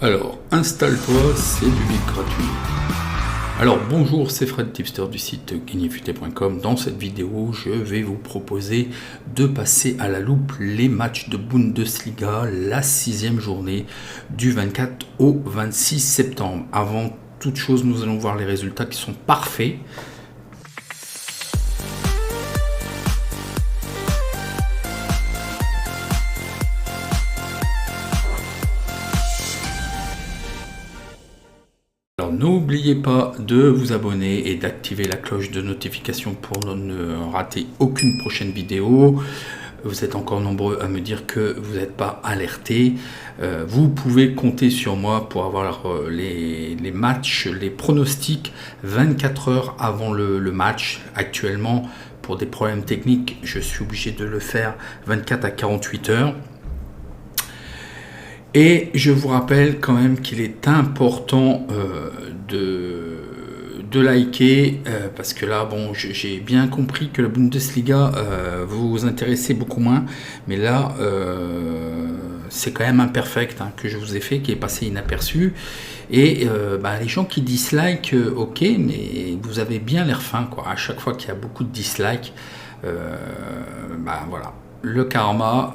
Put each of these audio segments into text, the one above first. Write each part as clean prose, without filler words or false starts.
Alors, installe-toi, c'est du vide gratuit. Alors bonjour, c'est Fred Tipster du site gagnerfuté.com. Dans cette vidéo, je vais vous proposer de passer à la loupe les matchs de Bundesliga, la 6e journée du 24 au 26 septembre. Avant toute chose, nous allons voir les résultats qui sont parfaits. Alors n'oubliez pas de vous abonner et d'activer la cloche de notification pour ne rater aucune prochaine vidéo. Vous êtes encore nombreux à me dire que vous n'êtes pas alertés. Vous pouvez compter sur moi pour avoir les matchs, les pronostics 24 heures avant le match. Actuellement, pour des problèmes techniques, je suis obligé de le faire 24 à 48 heures. Et je vous rappelle quand même qu'il est important de liker, parce que là, bon, j'ai bien compris que la Bundesliga vous intéressait beaucoup moins, mais là, c'est quand même un perfect que je vous ai fait, qui est passé inaperçu. Et les gens qui dislikent, ok, mais vous avez bien l'air fin, quoi. À chaque fois qu'il y a beaucoup de dislikes, voilà. Le karma,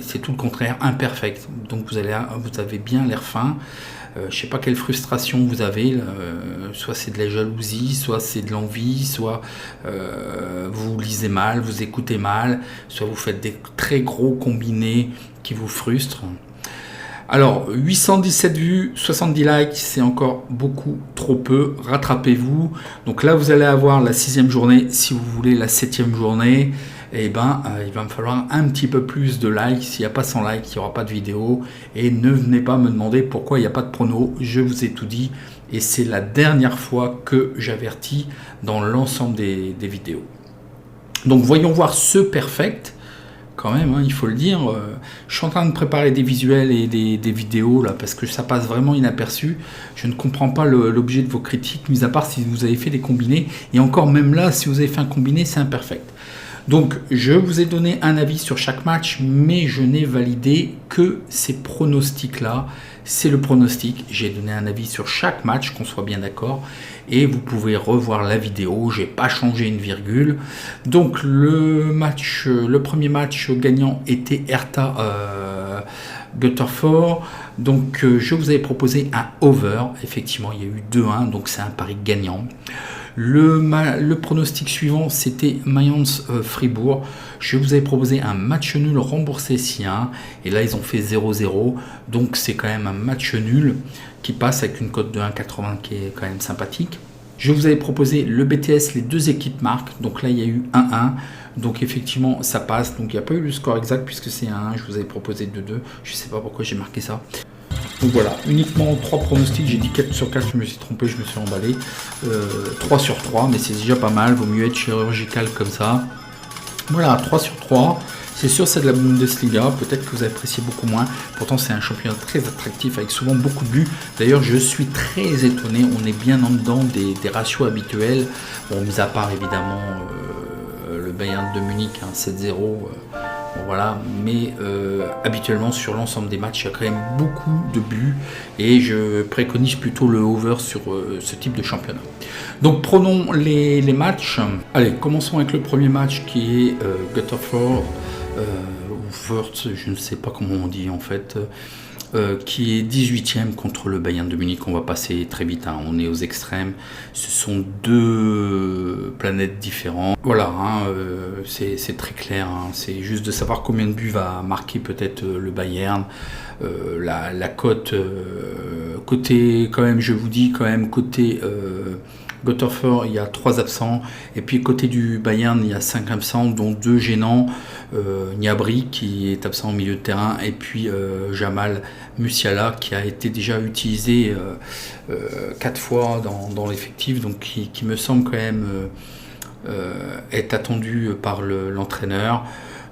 c'est tout le contraire, imperfect. Donc vous avez bien l'air fin. Je sais pas quelle frustration vous avez, soit c'est de la jalousie, soit c'est de l'envie, soit vous lisez mal, vous écoutez mal, soit vous faites des très gros combinés qui vous frustrent. Alors, 817 vues, 70 likes, c'est encore beaucoup trop peu, rattrapez-vous. Donc là, vous allez avoir la 6e journée, si vous voulez la 7e journée, il va me falloir un petit peu plus de likes. S'il n'y a pas 100 likes, il n'y aura pas de vidéo. Et ne venez pas me demander pourquoi il n'y a pas de prono, je vous ai tout dit. Et c'est la dernière fois que j'avertis dans l'ensemble des vidéos. Donc voyons voir ce perfect. Quand même, il faut le dire, je suis en train de préparer des visuels et des vidéos là, parce que ça passe vraiment inaperçu. Je ne comprends pas l'objet de vos critiques, mis à part si vous avez fait des combinés. Et encore même là, si vous avez fait un combiné, c'est imperfect. Donc, je vous ai donné un avis sur chaque match, mais je n'ai validé que ces pronostics-là. C'est le pronostic. J'ai donné un avis sur chaque match, qu'on soit bien d'accord. Et vous pouvez revoir la vidéo. J'ai pas changé une virgule. Donc, le premier match gagnant était Hertha Göteborg. Donc, je vous avais proposé un over. Effectivement, il y a eu 2-1, donc c'est un pari gagnant. Le pronostic suivant, c'était Mayence Fribourg. Je vous avais proposé un match nul remboursé sien. Et là, ils ont fait 0-0. Donc, c'est quand même un match nul qui passe avec une cote de 1,80 qui est quand même sympathique. Je vous avais proposé le BTS, les deux équipes marquent. Donc là, il y a eu 1-1. Donc effectivement, ça passe. Donc il n'y a pas eu le score exact puisque c'est 1-1. Je vous avais proposé 2-2. Je ne sais pas pourquoi j'ai marqué ça. Donc voilà, uniquement 3 pronostics, j'ai dit 4 sur 4, je me suis trompé, je me suis emballé. 3 sur 3, mais c'est déjà pas mal, vaut mieux être chirurgical comme ça. Voilà, 3 sur 3. C'est sûr, c'est de la Bundesliga, peut-être que vous appréciez beaucoup moins. Pourtant, c'est un championnat très attractif avec souvent beaucoup de buts. D'ailleurs, je suis très étonné, on est bien en dedans des ratios habituels. Bon, mis à part évidemment le Bayern de Munich, 7-0. Bon, voilà, mais habituellement sur l'ensemble des matchs, il y a quand même beaucoup de buts et je préconise plutôt le over sur ce type de championnat. Donc prenons les matchs. Allez, commençons avec le premier match qui est Göteborg, ou Wurz, je ne sais pas comment on dit en fait, qui est 18e contre le Bayern de Munich. On va passer très vite, on est aux extrêmes. Ce sont deux planètes différentes. Voilà, c'est très clair. C'est juste de savoir combien de buts va marquer peut-être le Bayern. La cote, côté, quand même, je vous dis, quand même, côté Göteborg, il y a 3 absents. Et puis côté du Bayern, il y a 5 absents, dont 2 gênants. Gnabry qui est absent au milieu de terrain. Et puis Jamal Musiala qui a été déjà utilisé 4 fois dans l'effectif. Donc qui me semble quand même être attendu par l'entraîneur.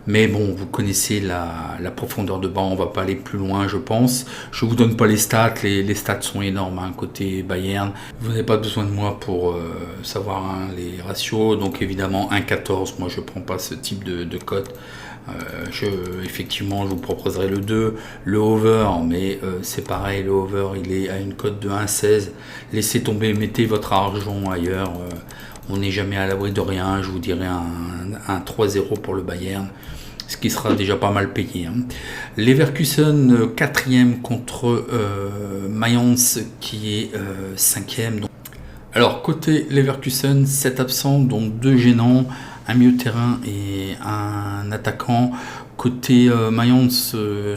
Mais bon, vous connaissez la profondeur de banc, on va pas aller plus loin, je pense. Je vous donne pas les stats, les stats sont énormes, hein, côté Bayern. Vous n'avez pas besoin de moi pour savoir, hein, les ratios. Donc évidemment 1,14, moi je prends pas ce type de cote. Effectivement, je vous proposerai le 2, le over, mais c'est pareil, le over il est à une cote de 1,16. Laissez tomber, mettez votre argent ailleurs. On n'est jamais à l'abri de rien. Je vous dirais un 3-0 pour le Bayern, ce qui sera déjà pas mal payé, hein. Leverkusen 4e contre Mayence qui est 5e. Alors côté Leverkusen, 7 absents dont 2 gênants, un milieu de terrain et un attaquant. Côté Mayence,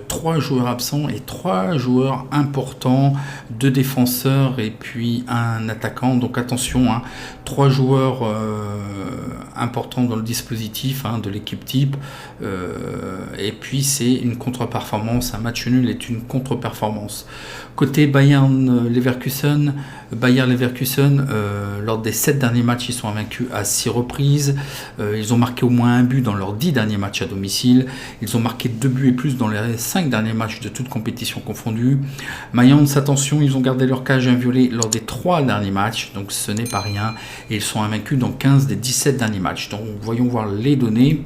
3 joueurs absents et 3 joueurs importants, 2 défenseurs et puis un attaquant. Donc attention, hein, 3 joueurs importants dans le dispositif, hein, de l'équipe type. Et puis c'est une contre-performance. Un match nul est une contre-performance. Côté Bayer Leverkusen, lors des 7 derniers matchs, ils sont invaincus à 6 reprises. Ils ont marqué au moins un but dans leurs 10 derniers matchs à domicile. Ils ont marqué 2 buts et plus dans les 5 derniers matchs de toutes compétitions confondues. Mayence, attention, ils ont gardé leur cage inviolée lors des 3 derniers matchs, donc ce n'est pas rien. Et ils sont invaincus dans 15 des 17 derniers matchs. Donc voyons voir les données.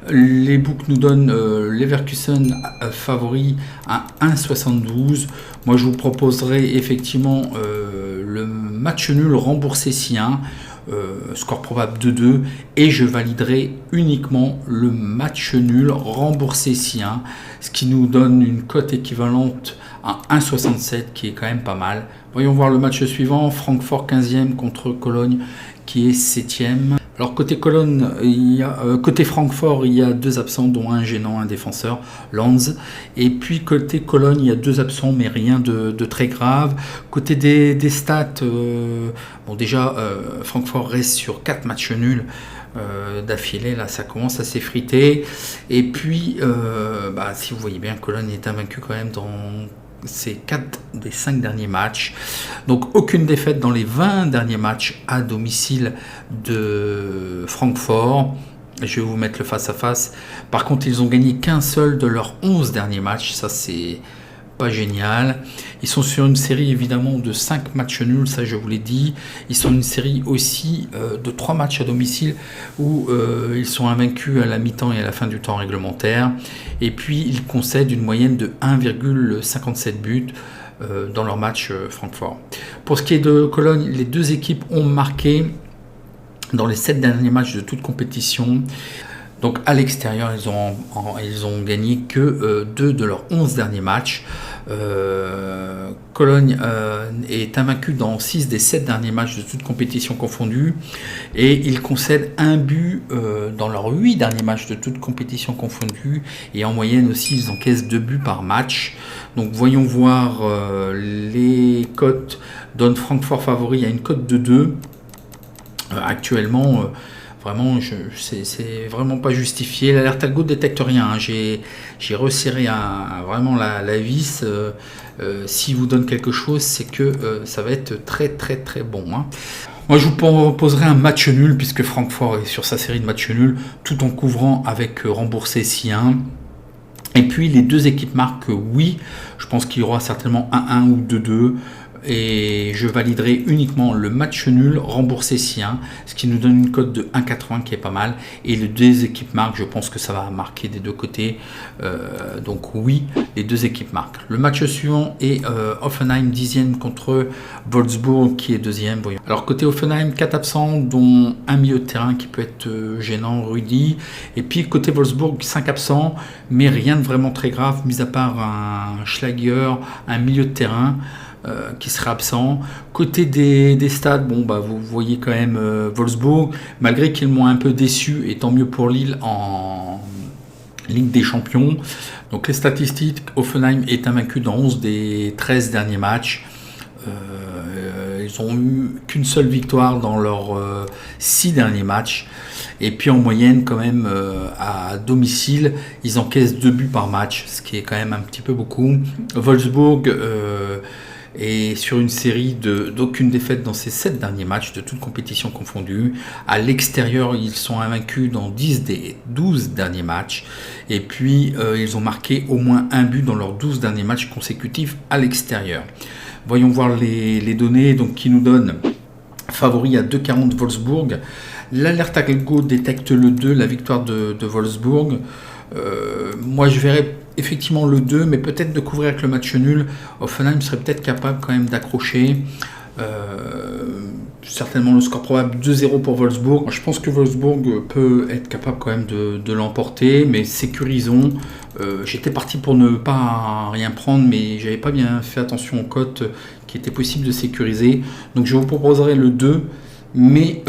Les books nous donnent Leverkusen favori à 1,72. Moi je vous proposerai effectivement le match nul remboursé si 1. Score probable 2-2, et je validerai uniquement le match nul remboursé si 1, ce qui nous donne une cote équivalente à 1,67 qui est quand même pas mal. Voyons voir le match suivant, Francfort 15e contre Cologne qui est 7e. Alors côté Cologne, côté Francfort, il y a 2 absents, dont un gênant, un défenseur, Lanz. Et puis côté Cologne, il y a 2 absents, mais rien de très grave. Côté des stats, bon déjà, Francfort reste sur 4 matchs nuls d'affilée, là ça commence à s'effriter. Et puis, si vous voyez bien, Cologne est invaincu quand même dans ces 4 des 5 derniers matchs. Donc aucune défaite dans les 20 derniers matchs à domicile de Francfort. Je vais vous mettre le face-à-face. Par contre, ils ont gagné qu'un seul de leurs 11 derniers matchs. Ça, c'est pas génial. Ils sont sur une série évidemment de 5 matchs nuls, ça je vous l'ai dit. Ils sont une série aussi de 3 matchs à domicile où ils sont invaincus à la mi-temps et à la fin du temps réglementaire. Et puis ils concèdent une moyenne de 1,57 buts dans leur match Francfort. Pour ce qui est de Cologne, les 2 équipes ont marqué dans les 7 derniers matchs de toute compétition. Donc à l'extérieur, ils ont gagné que 2 de leurs 11 derniers matchs. Cologne est invaincu dans 6 des 7 derniers matchs de toute compétition confondue. Et ils concèdent un but dans leurs 8 derniers matchs de toute compétition confondue. Et en moyenne aussi, ils encaissent 2 buts par match. Donc voyons voir les cotes. Donne Francfort favori à une cote de 2. Actuellement... Vraiment, c'est vraiment pas justifié. L'alerte algo ne détecte rien, hein. J'ai resserré vraiment la vis. S'il vous donne quelque chose, c'est que ça va être très très très bon, hein. Moi, je vous proposerai un match nul, puisque Francfort est sur sa série de matchs nuls, tout en couvrant avec remboursé si 1. Et puis, les 2 équipes marquent oui. Je pense qu'il y aura certainement 1-1 ou 2-2. Et je validerai uniquement le match nul remboursé si 1, ce qui nous donne une cote de 1,80 qui est pas mal. Et les 2 équipes marquent, je pense que ça va marquer des 2 côtés. Donc oui, les 2 équipes marquent. Le match suivant est Hoffenheim 10e contre Wolfsburg qui est 2e. Voyons. Alors côté Hoffenheim, 4 absents, dont un milieu de terrain qui peut être gênant, Rudy. Et puis côté Wolfsburg, 5 absents, mais rien de vraiment très grave, mis à part un Schlager, un milieu de terrain. Qui serait absent. Côté des stades, vous voyez quand même Wolfsburg, malgré qu'ils m'ont un peu déçu, et tant mieux pour Lille en Ligue des Champions. Donc les statistiques, Hoffenheim est invaincu dans 11 des 13 derniers matchs. Ils ont eu qu'une seule victoire dans leurs 6 derniers matchs. Et puis en moyenne, quand même, à domicile, ils encaissent 2 buts par match, ce qui est quand même un petit peu beaucoup. Wolfsburg et sur une série d'aucune défaite dans ces 7 derniers matchs, de toutes compétitions confondues. À l'extérieur, ils sont invaincus dans 10 des 12 derniers matchs. Et puis, ils ont marqué au moins un but dans leurs 12 derniers matchs consécutifs à l'extérieur. Voyons voir les données donc, qui nous donnent favori à 2,40 Wolfsburg. L'alerte algo détecte le 2, la victoire de Wolfsburg. Moi, je verrais effectivement le 2, mais peut-être de couvrir avec le match nul. Hoffenheim serait peut-être capable quand même d'accrocher. Certainement le score probable 2-0 pour Wolfsburg. Je pense que Wolfsburg peut être capable quand même de l'emporter, mais sécurisons. J'étais parti pour ne pas rien prendre, mais j'avais pas bien fait attention aux cotes qui étaient possibles de sécuriser. Donc je vous proposerai le 2. Mais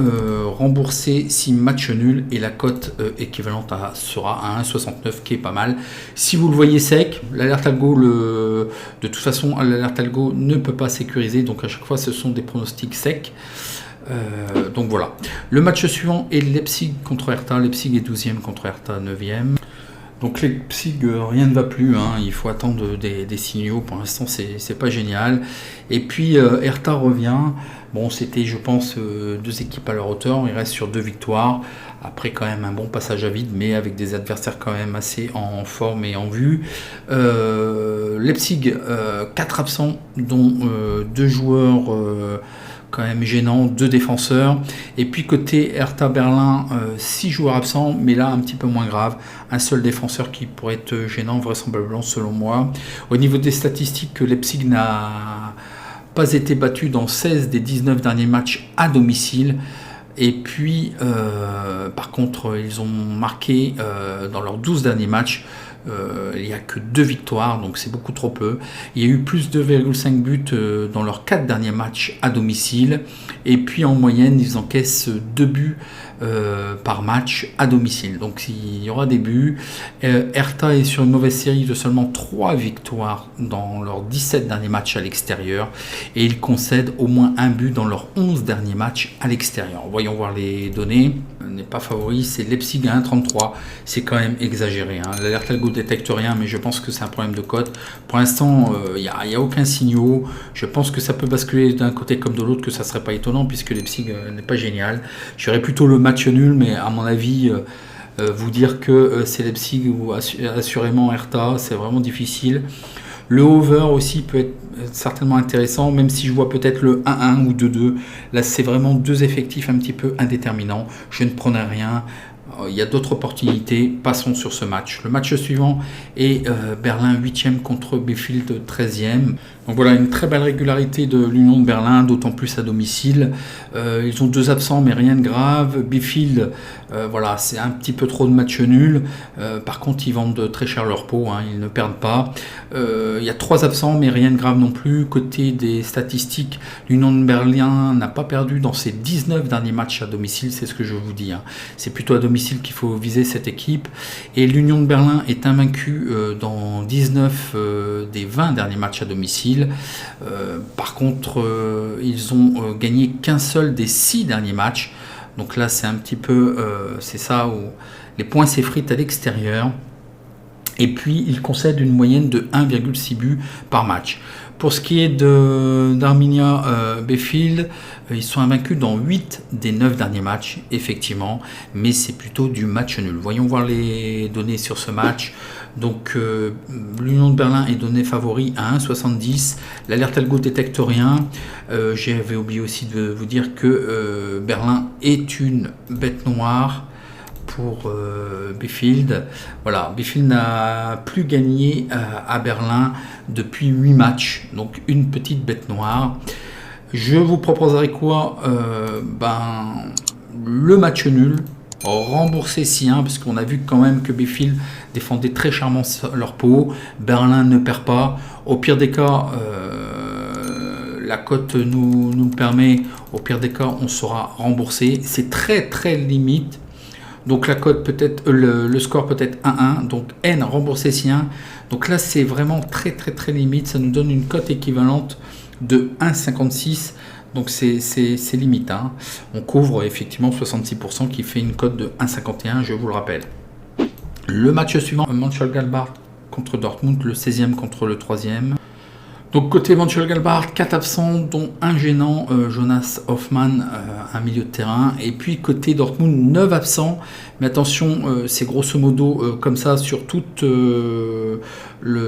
remboursé si match nul, et la cote équivalente sera à 1,69 qui est pas mal. Si vous le voyez sec, l'alerte algo, de toute façon l'alerte algo ne peut pas sécuriser, donc à chaque fois ce sont des pronostics secs. Donc voilà. Le match suivant est Leipzig contre Hertha. Leipzig est 12e contre Hertha 9e. Donc Leipzig, rien ne va plus, hein. Il faut attendre des signaux, pour l'instant c'est pas génial. Et puis Hertha revient, bon c'était je pense 2 équipes à leur hauteur, il reste sur 2 victoires, après quand même un bon passage à vide, mais avec des adversaires quand même assez en forme et en vue. Leipzig, 4 absents, dont 2 joueurs quand même gênant, 2 défenseurs, et puis côté Hertha Berlin, 6 joueurs absents, mais là un petit peu moins grave, un seul défenseur qui pourrait être gênant vraisemblablement selon moi. Au niveau des statistiques, Leipzig n'a pas été battu dans 16 des 19 derniers matchs à domicile, et puis par contre ils ont marqué dans leurs 12 derniers matchs. Il n'y a que 2 victoires, donc c'est beaucoup trop peu. Il y a eu plus de 2,5 buts dans leurs 4 derniers matchs à domicile. Et puis en moyenne, ils encaissent 2 buts par match à domicile. Donc il y aura des buts. Hertha est sur une mauvaise série de seulement 3 victoires dans leurs 17 derniers matchs à l'extérieur. Et ils concèdent au moins un but dans leurs 11 derniers matchs à l'extérieur. Voyons voir les données. N'est pas favori, c'est Leipzig à 1,33. C'est quand même exagéré, hein. L'alerte algo détecte rien, mais je pense que c'est un problème de cote. Pour l'instant, il n'y a aucun signal. Je pense que ça peut basculer d'un côté comme de l'autre, que ça ne serait pas étonnant, puisque Leipzig n'est pas génial. J'aurais plutôt le match nul, mais à mon avis, vous dire que c'est Leipzig ou assurément Hertha, c'est vraiment difficile. Le over aussi peut être certainement intéressant, même si je vois peut-être le 1-1 ou 2-2. Là, c'est vraiment 2 effectifs un petit peu indéterminants. Je ne prenais rien. Il y a d'autres opportunités. Passons sur ce match. Le match suivant est Berlin 8e contre Bielefeld 13e. Donc voilà, une très belle régularité de l'Union de Berlin, d'autant plus à domicile. Ils ont 2 absents, mais rien de grave. Bielefeld, voilà, c'est un petit peu trop de matchs nuls. Par contre, ils vendent très cher leur peau, hein, ils ne perdent pas. Il y a 3 absents, mais rien de grave non plus. Côté des statistiques, l'Union de Berlin n'a pas perdu dans ses 19 derniers matchs à domicile, c'est ce que je vous dis, hein. C'est plutôt à domicile qu'il faut viser cette équipe. Et l'Union de Berlin est invaincue dans 19 des 20 derniers matchs à domicile. Par contre, ils ont gagné qu'un seul des 6 derniers matchs. Donc là, c'est un petit peu, c'est ça où les points s'effritent à l'extérieur. Et puis, ils concèdent une moyenne de 1,6 buts par match. Pour ce qui est d'Arminia Bielefeld, ils sont invaincus dans 8 des 9 derniers matchs, effectivement, mais c'est plutôt du match nul. Voyons voir les données sur ce match. Donc, l'Union de Berlin est donnée favori à 1,70. L'alerte algo détecte rien. J'avais oublié aussi de vous dire que Berlin est une bête noire pour Bielefeld. Voilà, Bielefeld n'a plus gagné à Berlin depuis 8 matchs, donc une petite bête noire. Je vous proposerai quoi? Le match nul, remboursé si 1, parce qu'on a vu quand même que Bielefeld défendait très charmant leur peau. Berlin ne perd pas. Au pire des cas, la cote nous le permet. Au pire des cas, on sera remboursé. C'est très très limite. Donc la cote peut-être, le score peut être 1-1, donc N remboursé si 1. Donc là c'est vraiment très très très limite, ça nous donne une cote équivalente de 1,56. Donc c'est limite, hein. On couvre effectivement 66% qui fait une cote de 1,51, je vous le rappelle. Le match suivant, Mönchengladbach contre Dortmund, le 16e contre le 3e. Donc côté Mönchengladbach, 4 absents, dont un gênant, Jonas Hoffmann, un milieu de terrain. Et puis côté Dortmund, 9 absents. Mais attention, c'est grosso modo comme ça sur tout le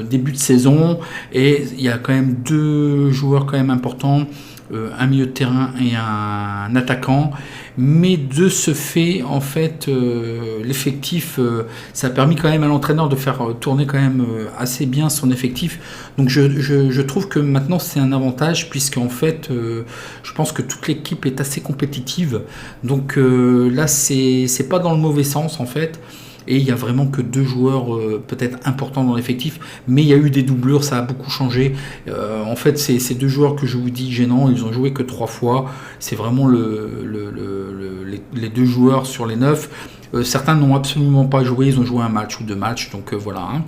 début de saison. Et il y a quand même 2 joueurs quand même importants. Un milieu de terrain et un attaquant, mais de ce fait, en fait, l'effectif, ça a permis quand même à l'entraîneur de faire tourner quand même assez bien son effectif. Donc je trouve que maintenant c'est un avantage, puisqu'en fait, je pense que toute l'équipe est assez compétitive. Donc là, c'est pas dans le mauvais sens en fait. Et il n'y a vraiment que 2 joueurs peut-être importants dans l'effectif, mais il y a eu des doublures, ça a beaucoup changé. En fait, ces 2 joueurs que je vous dis gênants, ils ont joué que 3 fois. C'est vraiment les 2 joueurs sur les 9. Certains n'ont absolument pas joué, ils ont joué un match ou 2 matchs, donc voilà. Hein.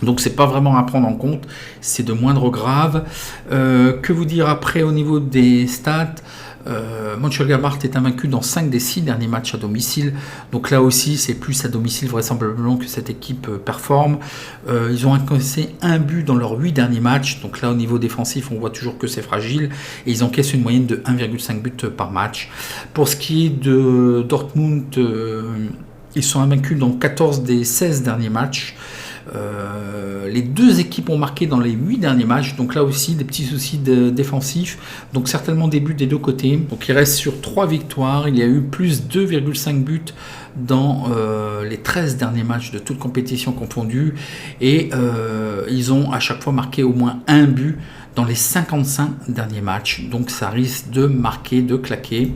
Donc c'est pas vraiment à prendre en compte, c'est de moindre grave. Que vous dire après au niveau des stats? Mönchengladbach est invaincu dans 5 des 6 derniers matchs à domicile. Donc là aussi, c'est plus à domicile vraisemblablement que cette équipe performe. Ils ont encaissé un but dans leurs 8 derniers matchs. Donc là, au niveau défensif, on voit toujours que c'est fragile. Et ils encaissent une moyenne de 1,5 buts par match. Pour ce qui est de Dortmund, ils sont invaincus dans 14 des 16 derniers matchs. Les 2 équipes ont marqué dans les 8 derniers matchs, donc là aussi des petits soucis défensifs, donc certainement des buts des 2 côtés. Donc il reste sur 3 victoires, il y a eu plus 2,5 buts dans les 13 derniers matchs de toute compétition confondue, et ils ont à chaque fois marqué au moins un but dans les 55 derniers matchs, donc ça risque de marquer, de claquer.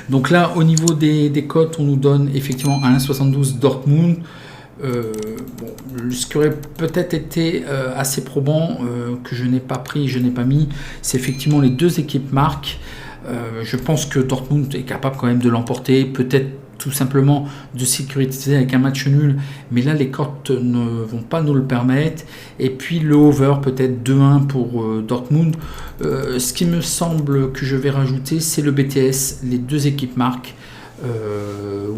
Donc là au niveau des cotes, on nous donne effectivement à 1,72 Dortmund. Ce qui aurait peut-être été assez probant, que je n'ai pas pris, je n'ai pas mis, c'est effectivement les 2 équipes marquent. Je pense que Dortmund est capable quand même de l'emporter, peut-être tout simplement de sécuriser avec un match nul, mais là les cotes ne vont pas nous le permettre. Et puis le over peut-être 2-1 pour Dortmund. Ce qui me semble que je vais rajouter, c'est le BTS, les 2 équipes marquent.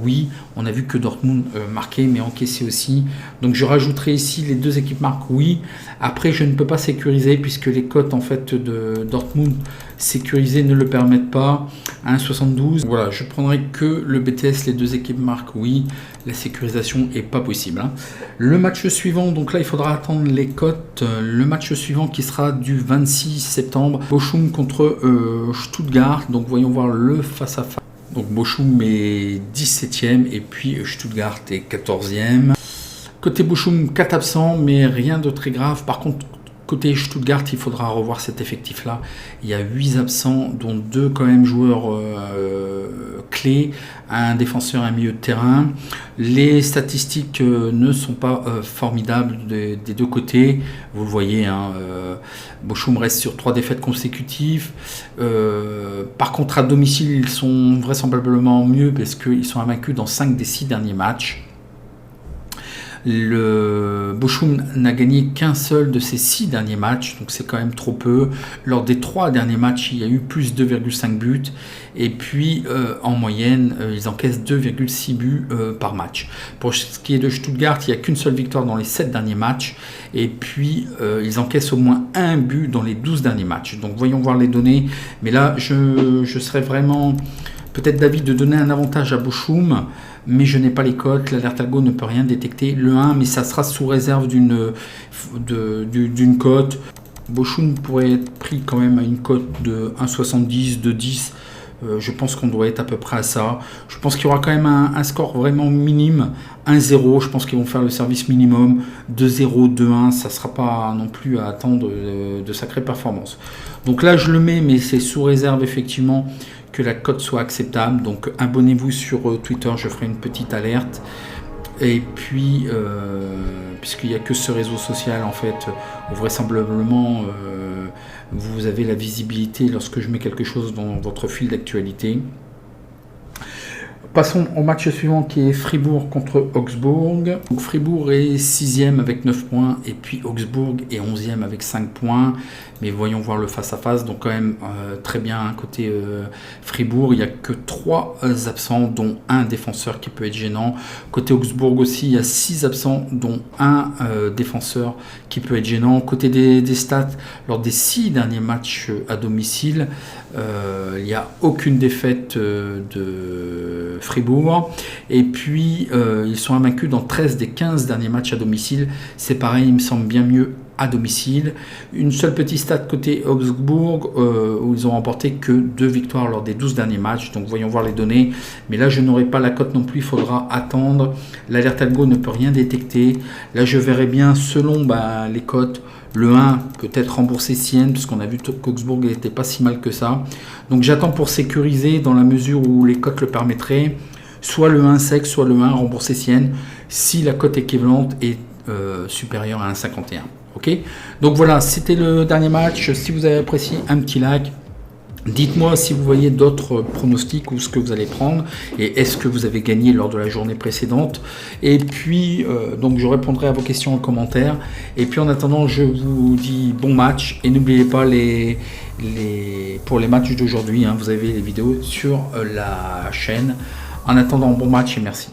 Oui, on a vu que Dortmund marquait mais encaissait aussi, donc je rajouterai ici les 2 équipes marquent, oui. Après je ne peux pas sécuriser puisque les cotes en fait de Dortmund sécurisées ne le permettent pas. 1,72, voilà, je prendrai que le BTS, les 2 équipes marquent, oui. La sécurisation est pas possible, hein. Le match suivant, donc là il faudra attendre les cotes. Le match suivant qui sera du 26 septembre, Bochum contre Stuttgart. Donc voyons voir le face à face. Donc Bochum est 17e et puis Stuttgart est 14e. Côté Bochum, 4 absents, mais rien de très grave. Par contre, côté Stuttgart, il faudra revoir cet effectif-là. Il y a 8 absents, dont 2 quand même joueurs clés, un défenseur et un milieu de terrain. Les statistiques ne sont pas formidables des 2 côtés. Vous le voyez, hein, Bochum reste sur 3 défaites consécutives. Par contre, à domicile, ils sont vraisemblablement mieux parce qu'ils sont invaincus dans 5 des 6 derniers matchs. Le Bochum n'a gagné qu'un seul de ses 6 derniers matchs, donc c'est quand même trop peu. Lors des 3 derniers matchs, il y a eu plus 2,5 buts. Et puis, en moyenne, ils encaissent 2,6 buts par match. Pour ce qui est de Stuttgart, il n'y a qu'une seule victoire dans les 7 derniers matchs. Et puis, ils encaissent au moins un but dans les 12 derniers matchs. Donc, voyons voir les données. Mais là, je serais vraiment peut-être d'avis de donner un avantage à Bochum, mais je n'ai pas les cotes. L'alerte algo ne peut rien détecter. Le 1, mais ça sera sous réserve d'une cote. Bochum pourrait être pris quand même à une cote de 1,70, de 10. Je pense qu'on doit être à peu près à ça. Je pense qu'il y aura quand même un score vraiment minime. 1-0, je pense qu'ils vont faire le service minimum. 2-0, 2-1, ça ne sera pas non plus à attendre de sacrées performances. Donc là, je le mets, mais c'est sous réserve effectivement que la cote soit acceptable. Donc abonnez-vous sur Twitter, je ferai une petite alerte. Et puis, puisqu'il n'y a que ce réseau social en fait, où vraisemblablement vous avez la visibilité lorsque je mets quelque chose dans votre fil d'actualité. Passons au match suivant qui est Fribourg contre Augsbourg. Donc, Fribourg est 6e avec 9 points et puis Augsbourg est 11e avec 5 points. Mais voyons voir le face-à-face. Donc quand même très bien côté Fribourg. Il n'y a que 3 absents dont un défenseur qui peut être gênant. Côté Augsbourg aussi, il y a 6 absents dont un défenseur qui peut être gênant. Côté des stats, lors des 6 derniers matchs à domicile, il n'y a aucune défaite de Fribourg. Et puis, ils sont invaincus dans 13 des 15 derniers matchs à domicile. C'est pareil, il me semble bien mieux à domicile. Une seule petite stat côté Augsbourg où ils ont remporté que 2 victoires lors des 12 derniers matchs. Donc voyons voir les données. Mais là, je n'aurai pas la cote non plus. Il faudra attendre. L'alerte algo ne peut rien détecter. Là, je verrai bien selon les cotes. Le 1 peut être remboursé Sienne, puisqu'on a vu qu'Augsbourg n'était pas si mal que ça. Donc j'attends pour sécuriser dans la mesure où les cotes le permettraient. Soit le 1 sec, soit le 1 remboursé Sienne, si la cote équivalente est supérieure à 1,51. Ok, donc voilà, c'était le dernier match. Si vous avez apprécié, un petit like. Dites-moi si vous voyez d'autres pronostics ou ce que vous allez prendre et est-ce que vous avez gagné lors de la journée précédente. Et puis, donc je répondrai à vos questions en commentaire. Et puis en attendant, je vous dis bon match et n'oubliez pas pour les matchs d'aujourd'hui, vous avez les vidéos sur la chaîne. En attendant, bon match et merci.